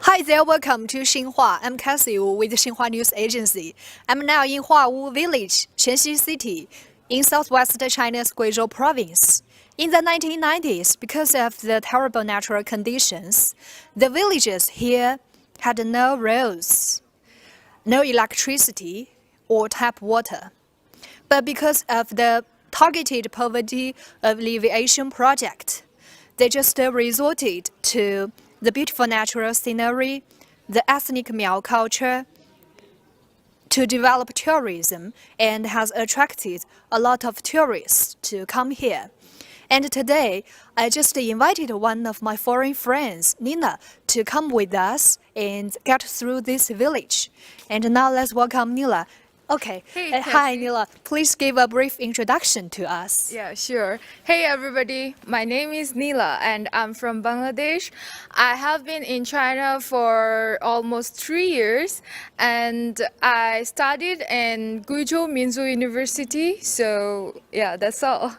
Hi there, welcome to Xinhua. I'm Cassie with Xinhua News Agency. I'm now in Huawu Village, Shenxi City, in southwest China's Guizhou province. In the 1990s, because of the terrible natural conditions, the villages here had no roads, no electricity or tap water. But because of the targeted poverty alleviation project, they just resorted to the beautiful natural scenery, the ethnic Miao culture, to develop tourism and has attracted a lot of tourists to come here. And today, I just invited one of my foreign friends, Nila, to come with us and get through this village. And now let's welcome Nila. Okay. Hey, hi, Cassie. Nila. Please give a brief introduction to us. Yeah, sure. Hey, everybody. My name is Nila, and I'm from Bangladesh. I have been in China for almost 3 years, and I studied in Guizhou Minzu University. So, yeah, that's all.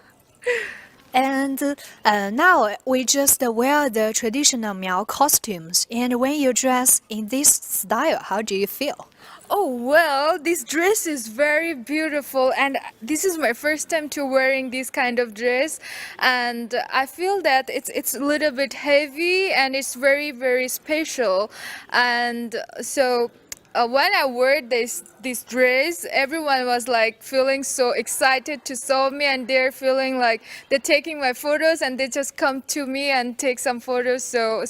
And now we just wear the traditional Miao costumes. And when you dress in this style, how do you feel? Oh, well, this dress is very beautiful, and this is my first time to wearing this kind of dress, and I feel that it's a little bit heavy and it's very special, and so when I wore this dress, everyone was like feeling so excited to saw me, and they're feeling like they're taking my photos, and they just come to me and take some photos. So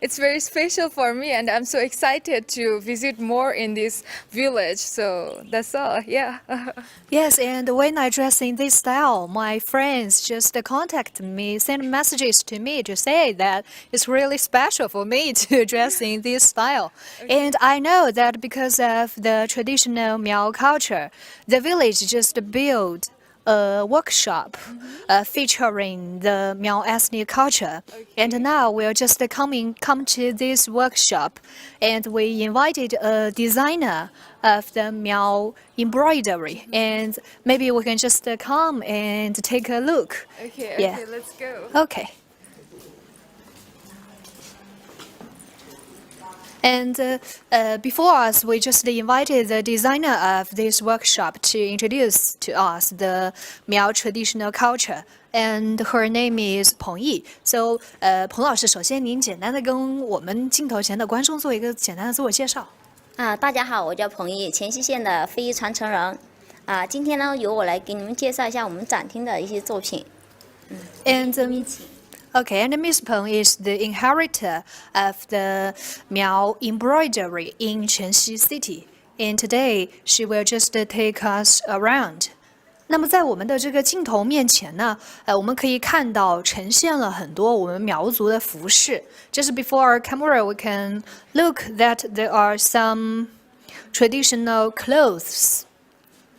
it's very special for me, and I'm so excited to visit more in this village. So that's all. Yeah. Yes, and when I dress in this style, my friends just contact me, send messages to me to say that it's really special for me to dress in this style. And I know that because of the traditional Miao culture, the village just built a workshop featuring the Miao ethnic culture. And now we're just come to this workshop, and we invited a designer of the Miao embroidery, and maybe we can just come and take a look. Okay. Yeah. Okay. Let's go. Okay. And before us, we just invited the designer of this workshop to introduce to us the Miao traditional culture. And her name is Peng Yi. So, 彭老师，首先您简单的跟我们镜头前的观众做一个简单的自我介绍。大家好，我叫彭毅，黔西县的非遗传承人。今天呢，由我来给你们介绍一下我们展厅的一些作品。And okay, and Miss Peng is the inheritor of the Miao embroidery in Shenxi City. And today she will just take us around. 那么在我们的这个镜头面前呢，我们可以看到呈现了很多我们苗族的服饰。Just before our camera, we can look that there are some traditional clothes.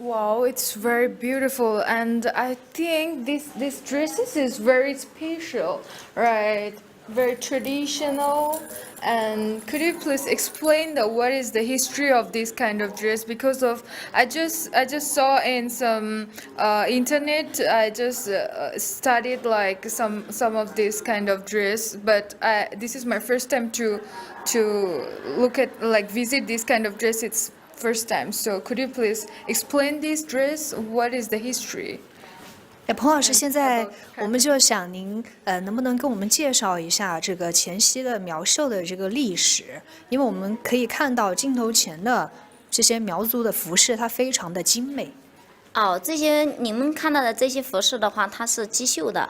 Wow, it's very beautiful, and I think this dresses is very special, right? Very traditional. And could you please explain what is the history of this kind of dress? Because of I just saw in some internet. I just studied like some of this kind of dress, but this is my first time to look at like visit this kind of dress. It's first time. So could you please explain this dress? What is the history? 彭老师，现在我们就想您能不能跟我们介绍一下这个黔西的苗绣的这个历史？因为我们可以看到镜头前的这些苗族的服饰，它非常的精美。这些你们看到的这些服饰的话，它是机绣的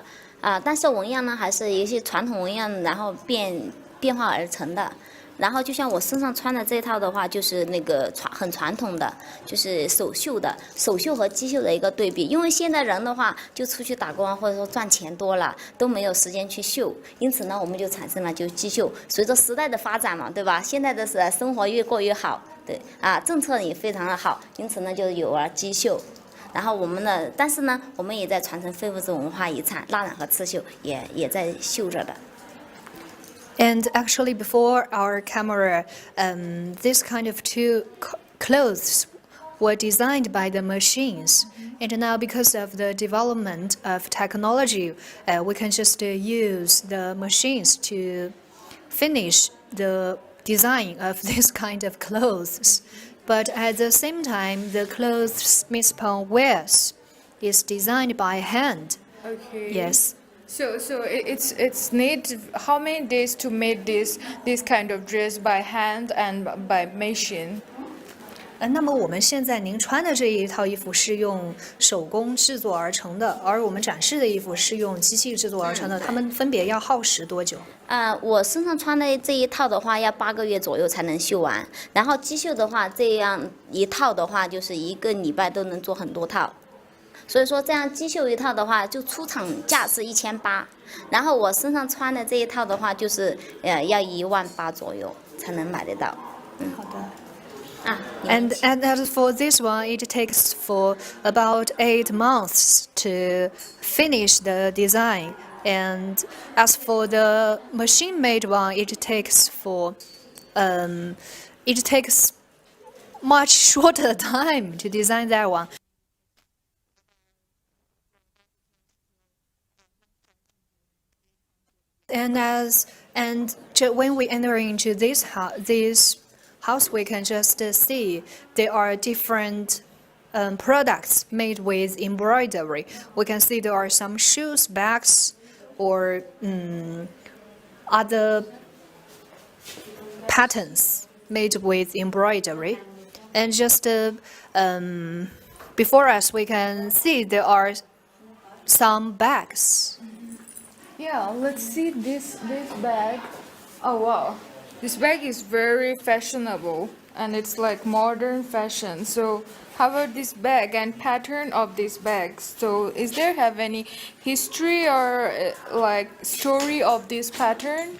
但是纹样呢还是一些传统纹样，然后变化而成的。然后就像我身上穿的这套的话，就是那个很传统的，就是手绣的，手绣和机绣的一个对比。因为现在人的话，就出去打工啊，或者说赚钱多了，都没有时间去绣，因此呢，我们就产生了就机绣。随着时代的发展嘛，对吧？现在的生活越过越好，对政策也非常的好，因此呢，就有了机绣。然后但是呢，我们也在传承非物质文化遗产，蜡染和刺绣也在绣着的。And actually, before our camera, this kind of two clothes were designed by the machines. And now, because of the development of technology, we can just use the machines to finish the design of this kind of clothes. But at the same time, the clothes Miss Peng wears is designed by hand. Okay. Yes. So it's need how many days to make this kind of dress by hand and by machine? 那么我们现在您穿的这一套衣服是用手工制作而成的，而我们展示的衣服是用机器制作而成的，它们分别要耗时多久？我身上穿的这一套的话，要8个月左右才能绣完。然后机绣的话，这样一套的话，就是1个礼拜都能做很多套。所以说，这样机绣一套的话，就出厂价是1800，然后我身上穿的这一套的话，就是要18000左右才能买得到。好的。And as for this one, it takes for about 8 months to finish the design. And as for the machine-made one, it takes much shorter time to design that one. And when we enter into this house, we can just see there are different products made with embroidery. We can see there are some shoes, bags, or other patterns made with embroidery. And just before us, we can see there are some bags. Yeah, let's see this bag. Oh wow. This bag is very fashionable and it's like modern fashion. So how about this bag and pattern of these bags? So is there have any history or like story of this pattern?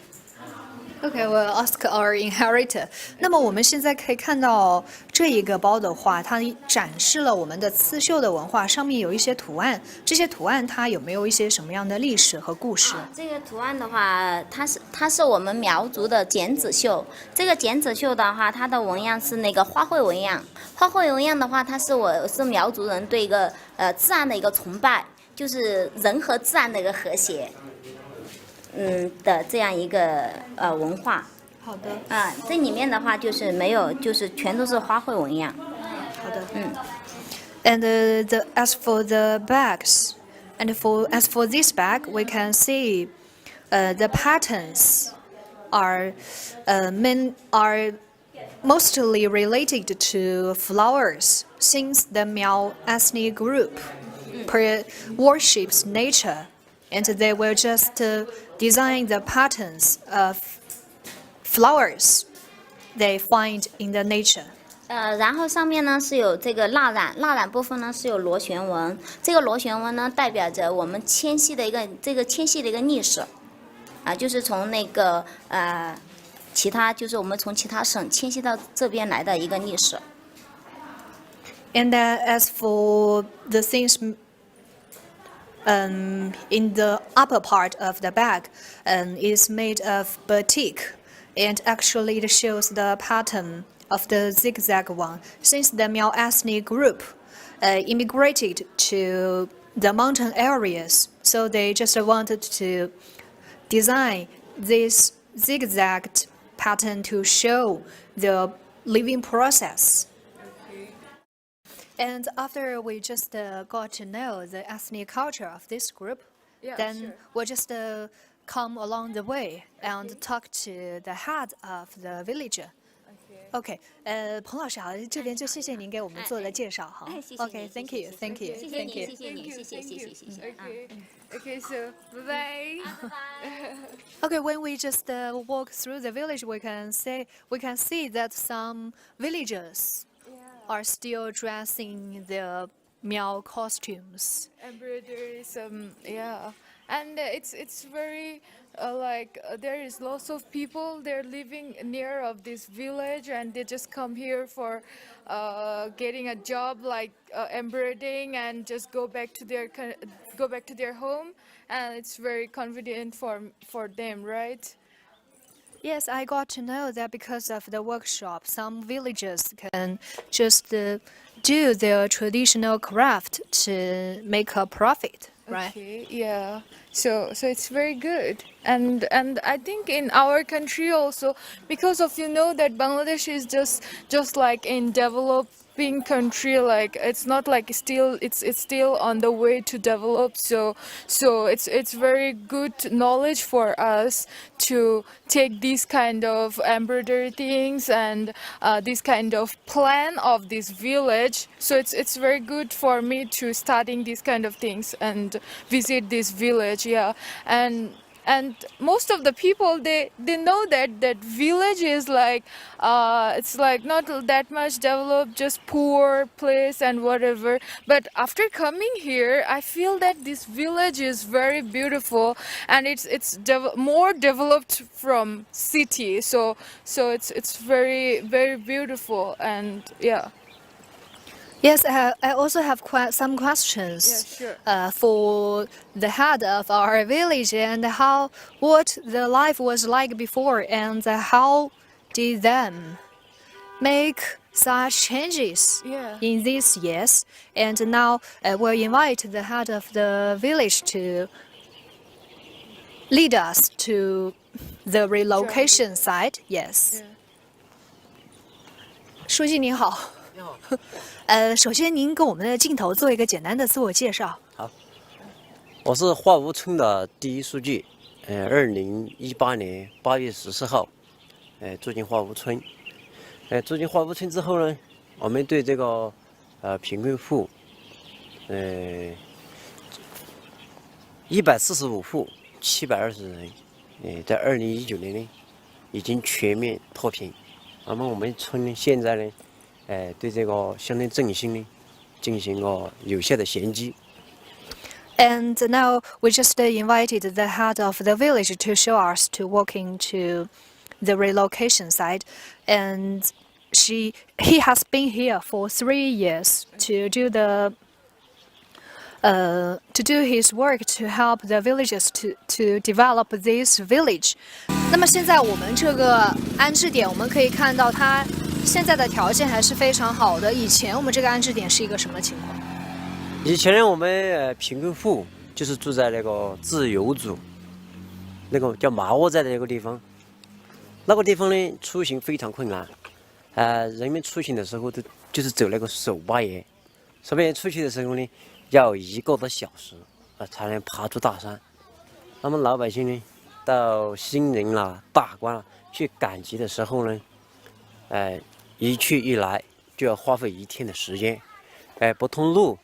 Okay, we'll ask our inheritor. 那么我们现在可以看到这一个包的话，它展示了我们的刺绣的文化，上面有一些图案。这些图案它有没有一些什么样的历史和故事？这个图案的话，它是我们苗族的剪纸绣。这个剪纸绣的话，它的纹样是那个花卉纹样。花卉纹样的话，我是苗族人对一个自然的一个崇拜，就是人和自然的一个和谐。的这样一个文化。好的。这里面的话就是没有，就是全都是花卉纹样。好的。And as for the bags, as for this bag, we can see the patterns are mostly related to flowers, since the Miao ethnic group worships nature, and they will just design the patterns of flowers they find in the nature. 然后上面呢是有这个蜡染部分呢是有螺旋纹，这个螺旋纹呢代表着我们迁徙的一个历史，就是从那个我们从其他省迁徙到这边来的一个历史。And as for the things in the upper part of the bag, is made of batik, and actually it shows the pattern of the zigzag one, since the Miao ethnic group immigrated to the mountain areas, so they just wanted to design this zigzagged pattern to show the living process. And after we just got to know the ethnic culture of this group, then we'll just come along the way and talk to the head of the village. OK， 彭老师好，这边就谢谢您给我们做的介绍哈。OK，thank you，thank you，谢谢你，谢谢你，谢谢。Okay, so bye bye. Okay, when we just walk through the village, we can see that some villagers are still dressing their Miao costumes. Embroidery, and it's very there is lots of people. They're living near of this village, and they just come here for getting a job like embroidering, and just go back to their home, and it's very convenient for them, right? Yes, I got to know that because of the workshop, some villagers can just do their traditional craft to make a profit. right? Okay, yeah. So it's very good. And I think in our country also, because of that Bangladesh is just like in developing country, like it's not like it's still on the way to develop. So it's very good knowledge for us to take these kind of embroidery things and this kind of plan of this village. So it's very good for me to studying these kind of things and visit this village. Yeah, and most of the people they know that village is like it's like not that much developed, just poor place and whatever. But after coming here, I feel that this village is very beautiful, and it's more developed from city. So it's very beautiful, and yeah. Yes, I also have some questions Yeah, sure. for the head of our village and what the life was like before and how did them make such changes Yeah. in these years. And now we'll invite the head of the village to lead us to the relocation site. Yes. 书记您好。你好。首先您给我们的镜头做一个简单的自我介绍。好，我是化芜村的第一书记，2018年8月14号，住进化芜村。住进化芜村之后呢，我们对这个贫困户，145户，720人，在2019年呢，已经全面脱贫。那么我们村现在呢，对这个乡镇振兴呢，进行了有效的衔接。And now we just invited the head of the village to show us to walk into the relocation site, and he has been here for 3 years to do his work to help the villagers to develop this village. 那么现在我们这个安置点，我们可以看到它现在的条件还是非常好的。以前我们这个安置点是一个什么情况？以前呢，我们贫困户就是住在那个自由组，那个叫麻窝在的那个地方。那个地方呢，出行非常困难，人们出行的时候都就是走那个手把岩，手把岩出去的时候呢，要1个多小时才能爬出大山。那么老百姓呢，到新人啦、大官啦去赶集的时候呢，一去一来就要花费1天的时间，不通路。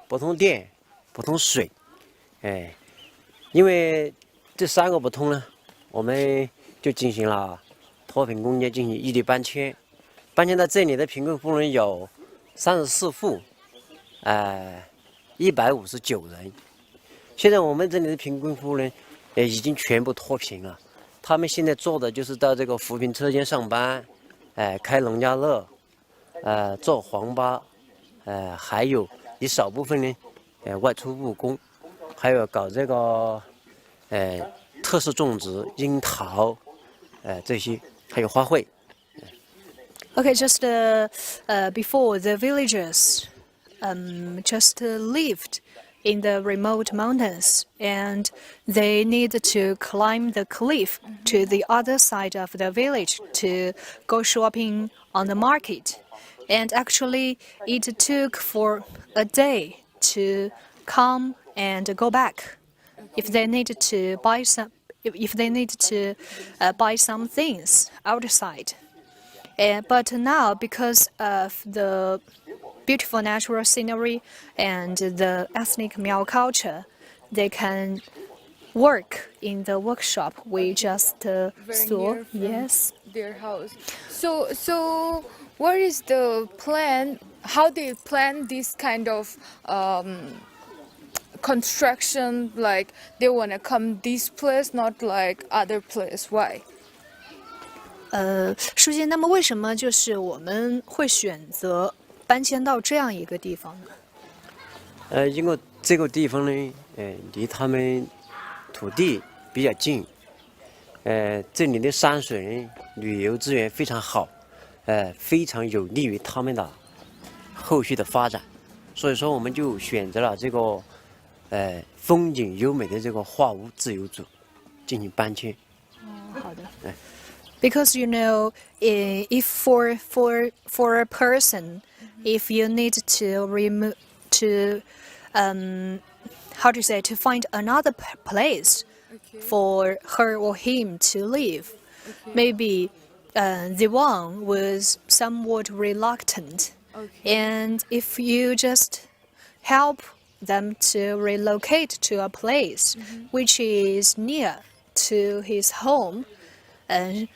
不通电，不通水，因为这3个不通呢，我们就进行了脱贫攻坚，进行异地搬迁。搬迁到这里的贫困户呢有34户，159人。现在我们这里的贫困户呢，已经全部脱贫了。他们现在做的就是到这个扶贫车间上班，开农家乐，做黄巴，还有一少部分呢，外出务工，还有搞这个，特色种植樱桃，这些，还有花卉。Okay, just before the villagers just lived in the remote mountains, and they need to climb the cliff to the other side of the village to go shopping on the market. And actually, it took for a day to come and go back if they needed to buy some things outside. But now, because of the beautiful natural scenery and the ethnic Miao culture, they can work in the workshop we just saw. Yes. Their house. So what is the plan? How they plan this kind of construction? Like they wanna come this place, not like other place. Why? 书记，那么为什么就是我们会选择搬迁到这样一个地方呢？因为这个地方呢，离他们土地比较近，这里的山水呢，旅游资源非常好，非常有利于他们的后续的发展，所以说我们就选择了这个风景优美的这个化屋自由组进行搬迁。好的。Because you know, if for a person, if you need to remove to how to say to find another place for her or him to live, maybe the one was somewhat reluctant, and if you just help them to relocate to a place which is near to his home, and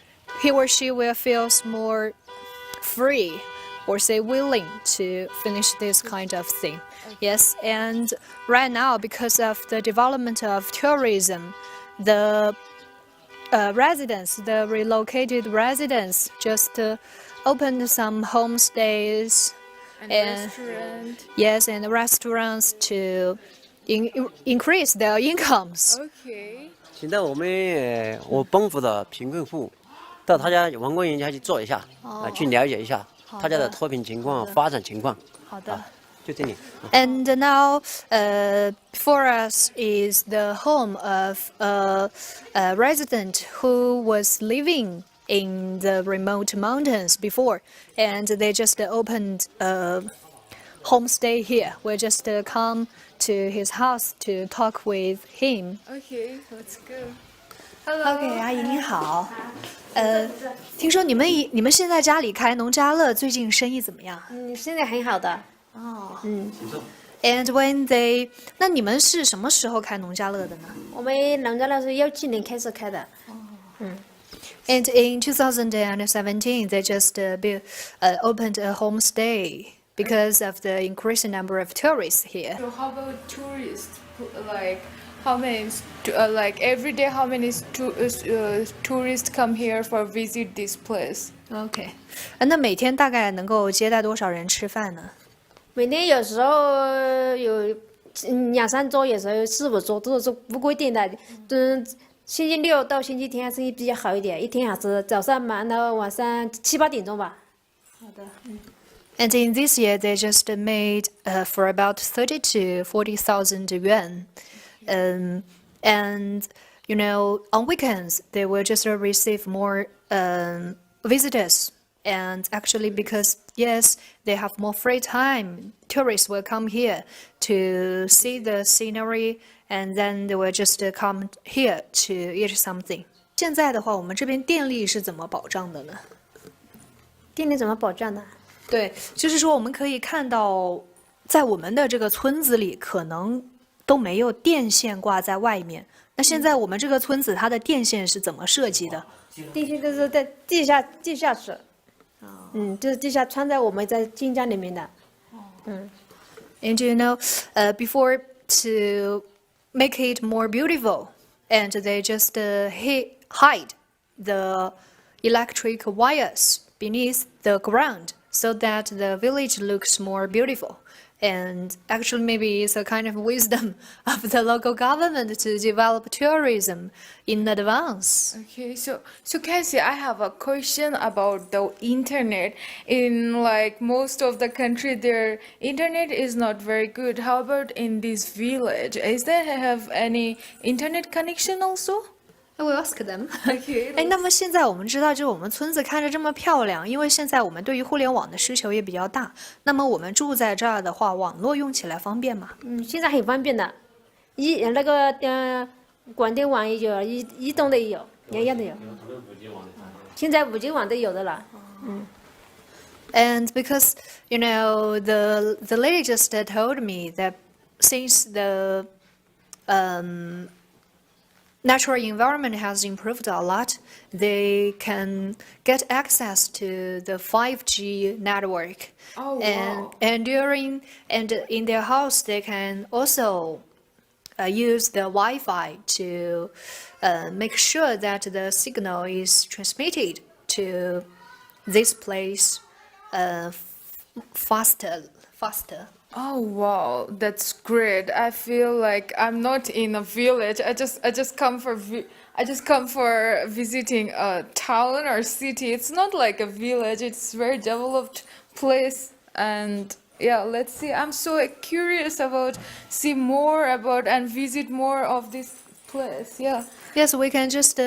he or she will feel more free or say willing to finish this kind of thing. Yes, and right now because of the development of tourism, the residents, the relocated residents just opened some homestays And and restaurant. yes, and restaurants to increase their incomes. Okay. 现在我帮扶的贫困户到他家王官员家去坐一下，去了解一下他家的脱贫情况、发展情况。好的。就这里。And now, for us is the home of a resident who was living in the remote mountains before, and they just opened a homestay here. We just come to his house to talk with him. Okay, let's go. Hello. OK， 阿姨你好。听说你们现在家里开农家乐，最近生意怎么样？现在很好的。哦。And when they， 那你们是什么时候开农家乐的呢？我们农家乐是17年开始开的。And in 2017, they just opened a homestay because of the increasing number of tourists here. So how about tourists? Like how many? Like every day, how many tourists come here for visit this place? OK， 那每天大概能够接待多少人吃饭呢？每天有时候有2、3桌，有时候有4、5桌，都是不规定的。星期六到星期天生意比较好一点，一天还是早上忙到晚上7、8点钟吧。好的。And in this year, they just made for about 30 to 40,000 yuan. And, you know, on weekends, they will just receive more visitors. And actually, because, yes, they have more free time, tourists will come here to see the scenery, and then they will just come here to eat something. 现在的话，我们这边电力是怎么保障的呢？电力怎么保障的？对，就是说我们可以看到，在我们的这个村子里，可能都没有电线挂在外面。那现在我们这个村子，它的电线是怎么设计的？电线都是在地下室。就是地下穿在我们在金家里面的。And you know, before to make it more beautiful, and they just hide the electric wires beneath the ground so that the village looks more beautiful. And actually, maybe it's a kind of wisdom of the local government to develop tourism in advance. Okay, so Cassie, I have a question about the internet. In like most of the country, their internet is not very good. How about in this village? Is there have any internet connection also? I will ask them. Okay. 哎，那么现在我们知道，就是我们村子看着这么漂亮，因为现在我们对于互联网的需求也比较大。那么我们住在这儿的话，网络用起来方便吗？现在很方便的，广电网也有，移动的也有，样样都有。现在5G网都有的了。And because you know the lady just told me that since the natural environment has improved a lot, they can get access to the 5G network. Oh, and wow. and in their house they can also use the Wi-Fi to make sure that the signal is transmitted to this place faster. Oh wow, that's great. I feel like I'm not in a village. I just come for visiting a town or city. It's not like a village. It's very developed place, and Yeah, let's see. I'm so curious about see more about and visit more of this place. Yeah. Yes, we can just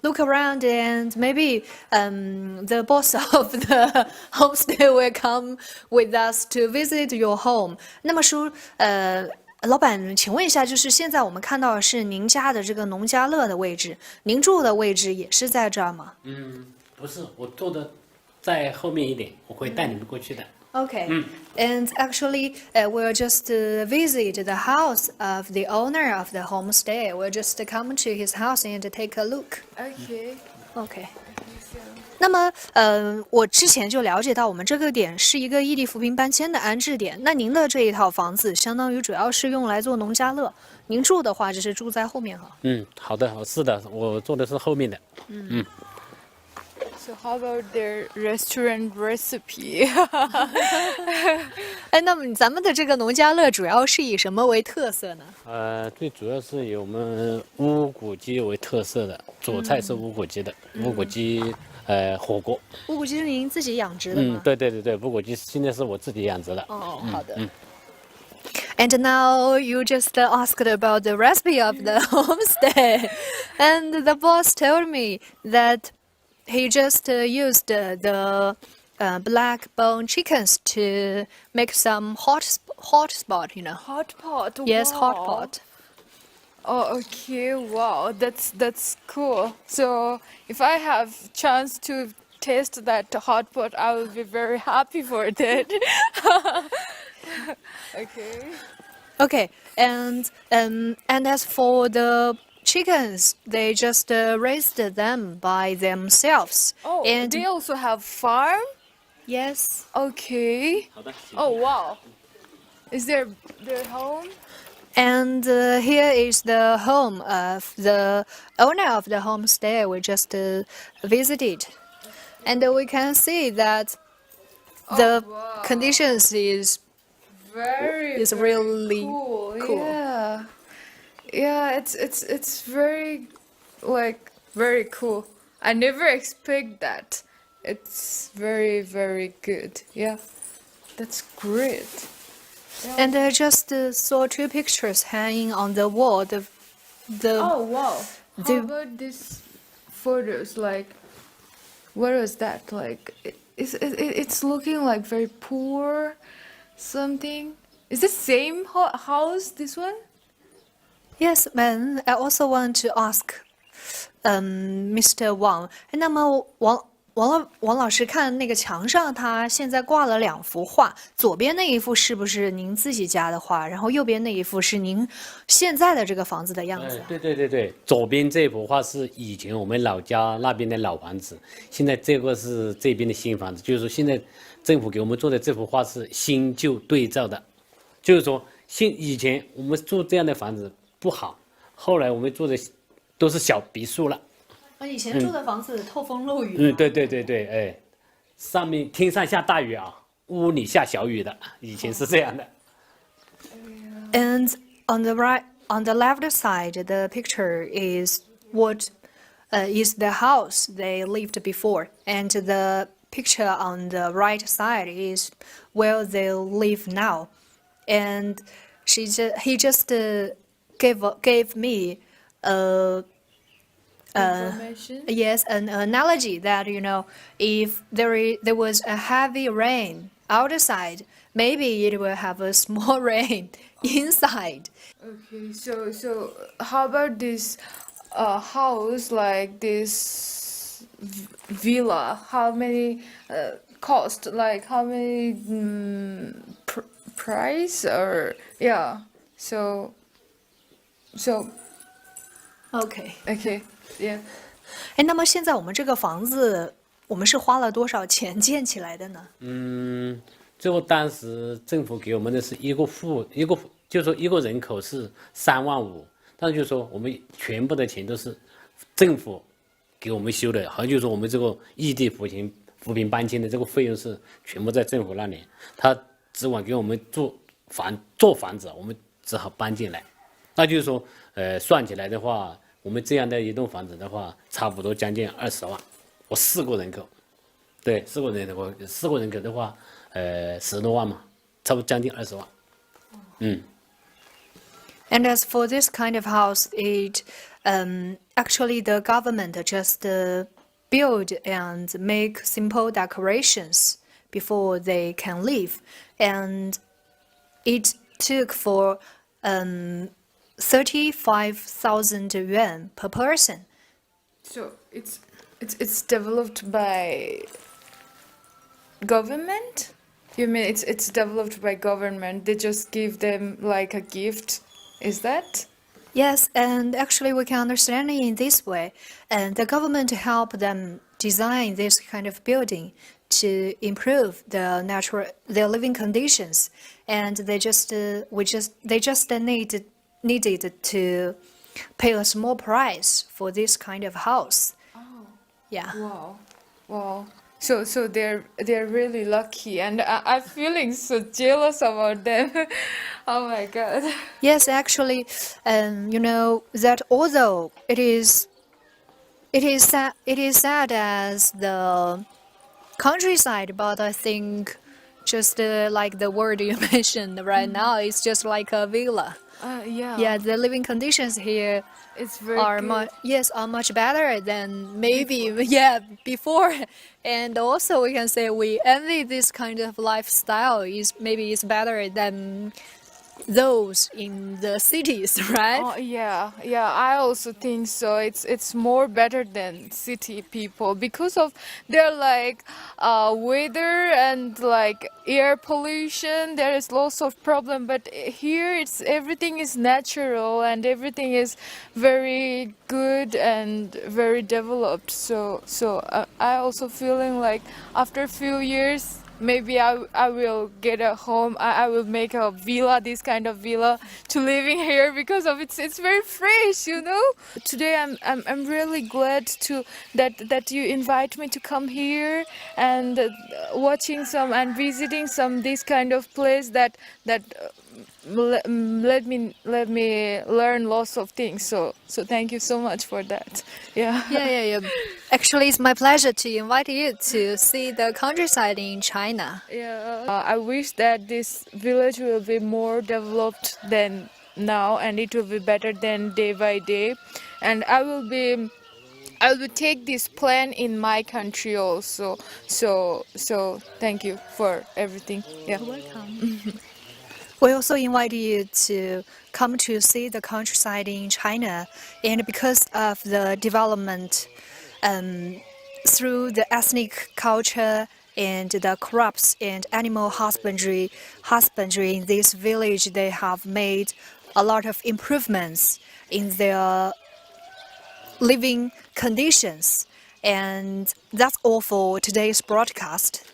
look around and maybe the boss of the homestay will come with us to visit your home. 那么叔，老板，请问一下，就是现在我们看到的是您家的这个农家乐的位置，您住的位置也是在这儿吗？不是，我住的在后面一点，我会带你们过去的。Okay. And actually, we'll just visit the house of the owner of the homestay. We'll just come to his house and take a look. Okay. Okay. 那么，我之前就了解到，我们这个点是一个异地扶贫搬迁的安置点。那您的这一套房子，相当于主要是用来做农家乐。您住的话，就是住在后面哈。好的，是的，我做的是后面的。So how about their restaurant recipe? 哎，那么咱们的这个农家乐主要是以什么为特色呢？最主要是以我们乌骨鸡为特色的，主菜是乌骨鸡的，乌骨鸡火锅。乌骨鸡是您自己养殖的吗？对，乌骨鸡现在是我自己养殖的。哦，好的。And now you just asked about the recipe of the homestay, and the boss told me that he just used the black bone chickens to make some hot spot, you know. Hot pot. Yes, wow. hot pot. Oh, okay. Wow, that's cool. So if I have chance to taste that hot pot, I will be very happy for that. Okay. Okay, and as for the chickens, they just raised them by themselves. Oh, and they also have farm? yes. Okay. 好的。Oh, wow. Is their home? And here is the home of the owner of the homestay we just visited. And we can see that the wow. conditions is Very really cool. cool. Yeah, it's very like very cool. I never expect that. It's very good. Yeah, that's great. And I just saw two pictures hanging on the wall. The Oh wow! How The- about these photos? Like, what was that? Like, it's looking like very poor. Something. Is the same house? This one? Yes, man. I also want to ask, Mr. Wang. 那么王老师看那个墙上，他现在挂了2幅画，左边那一幅是不是您自己家的画？然后右边那一幅是您现在的这个房子的样子？对，左边这幅画是以前我们老家那边的老房子，现在这个是这边的新房子。就是说，现在政府给我们做的这幅画是新旧对照的，就是说，以前我们住这样的房子不好，后来我们住的都是小别墅了。以前住的房子透风漏雨。对，哎，上面天上下大雨啊，屋里下小雨的，以前是这样的。And on the left side, the picture is what is the house they lived before, and the picture on the right side is where they live now. And he just gave me Information. yes, an analogy that, you know, if there was a heavy rain outside, maybe it will have a small rain inside. Okay, so how about this house like this villa? How many cost? Like how many price or yeah? So Okay. yeah. 哎，那么现在我们这个房子，我们是花了多少钱建起来的呢？这个当时政府给我们的是就是说一个人口是3万5，但是就是说我们全部的钱都是政府给我们修的，好像就是说我们这个异地扶贫搬迁的这个费用是全部在政府那里，他只管给我们做房子，我们只好搬进来。那就是说，算起来的话，我们这样的一栋房子的话，差不多将近20万。我4个人口，对，4个人口的话，10多万嘛，差不多将近20万。And as for this kind of house, it actually the government just build and make simple decorations before they can live, and it took for 35,000 yuan per person. So it's developed by government? You mean it's developed by government? They just give them like a gift? Is that? Yes, and actually we can understand it in this way. And the government help them design this kind of building to improve their living conditions, and they just needed to pay a small price for this kind of house. Oh. Yeah. Wow. So they're really lucky, and I'm feeling so jealous about them. Oh my God. Yes, actually, you know that although it is sad as the countryside, but I think just like the word you mentioned right now, it's just like a villa. Yeah. Yeah, the living conditions here It's very are good. much better than maybe before. And also we can say we envy this kind of lifestyle is better than those in the cities, right? Oh yeah, I also think so. It's more better than city people because of their like weather and like air pollution. There is lots of problem, but here it's everything is natural and everything is very good and very developed. So I also feeling like after a few years. Maybe I will get a home. I will make a villa, this kind of villa, to living here because of it's very fresh, you know. Today I'm really glad to that you invite me to come here and watching some and visiting some this kind of place that let me learn lots of things. So thank you so much for that. Yeah. Yeah. Actually, it's my pleasure to invite you to see the countryside in China. Yeah, I wish that this village will be more developed than now, and it will be better than day by day. And I will take this plan in my country also. So thank you for everything. Yeah. Welcome. We also invite you to come to see the countryside in China, and because of the development through the ethnic culture and the crops and animal husbandry in this village, they have made a lot of improvements in their living conditions. And that's all for today's broadcast.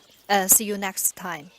See you next time.